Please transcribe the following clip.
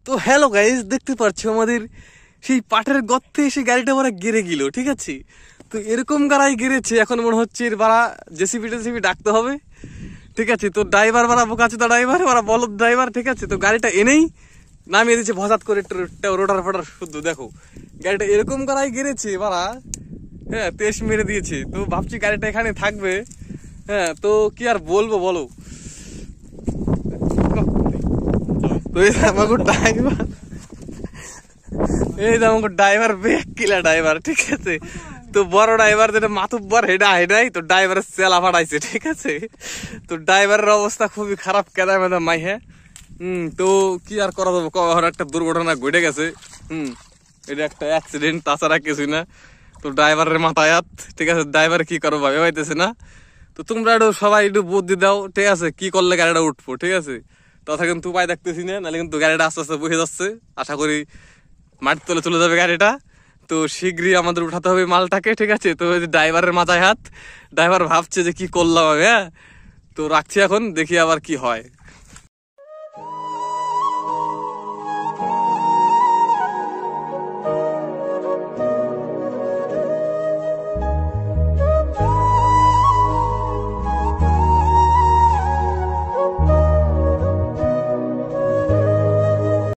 তো hello guys, দেখতে পাচ্ছ আমাদের সেই পাটের গর্তে এসে গাড়িটা ওরা গেড়ে গেল, ঠিক আছে। তো এরকম গাড়াই গেড়েছে, এখন মনে হচ্ছে এর বাড়া জেসিবি টেসিবি ডাকতে হবে, ঠিক আছে। তো ড্রাইভার বাড়া বোকাচোদা ড্রাইভার, ওরা বলদ ড্রাইভার, ঠিক আছে। তো গাড়িটা এনেই নামিয়ে দিচ্ছে ভজাত করে রোটার ফোটার শুদ্ধ। দেখো গাড়িটা এরকম গাড়াই গেড়েছে বাড়া, হ্যাঁ তেজ মেরে দিয়েছে। তো ভাবছি গাড়িটা এখানে থাকবে, হ্যাঁ তো কি আর বলবো বলো। তো এই আমাকে ড্রাইভার, এই যে আমাকে ড্রাইভার বেক কিলা ড্রাইভার, ঠিক আছে। তো বড় ড্রাইভার যেটা মাতুব্বর হেডাই তো ড্রাইভারের চেলা ফাটাইছে, ঠিক আছে। তো ড্রাইভারের অবস্থা খুবই খারাপ, কেদা মেদা মাই। হ্যাঁ তো কি আর করা যাবে, কখন একটা দুর্ঘটনা ঘটে গেছে। এটা একটা অ্যাক্সিডেন্ট, তাছাড়া কিছুই না। তো ড্রাইভারের মাথায় হাত, ঠিক আছে। ড্রাইভার কি করবো ভাবে পাইতেছে না। তো তোমরা একটু সবাই একটু বুদ্ধি দাও, ঠিক আছে, কি করলে গাড়িটা উঠবো, ঠিক আছে। তথা কিন্তু উপায় দেখতেছি না, নাহলে কিন্তু গাড়িটা আস্তে আস্তে বসে যাচ্ছে। আশা করি মাটির তলে চলে যাবে গাড়িটা। তো শীঘ্রই আমাদের উঠাতে হবে মালটাকে, ঠিক আছে। তো ড্রাইভারের মাথায় হাত, ড্রাইভার ভাবছে যে কি করলাম আমি। হ্যাঁ তো রাখছি এখন, দেখি আবার কি হয়।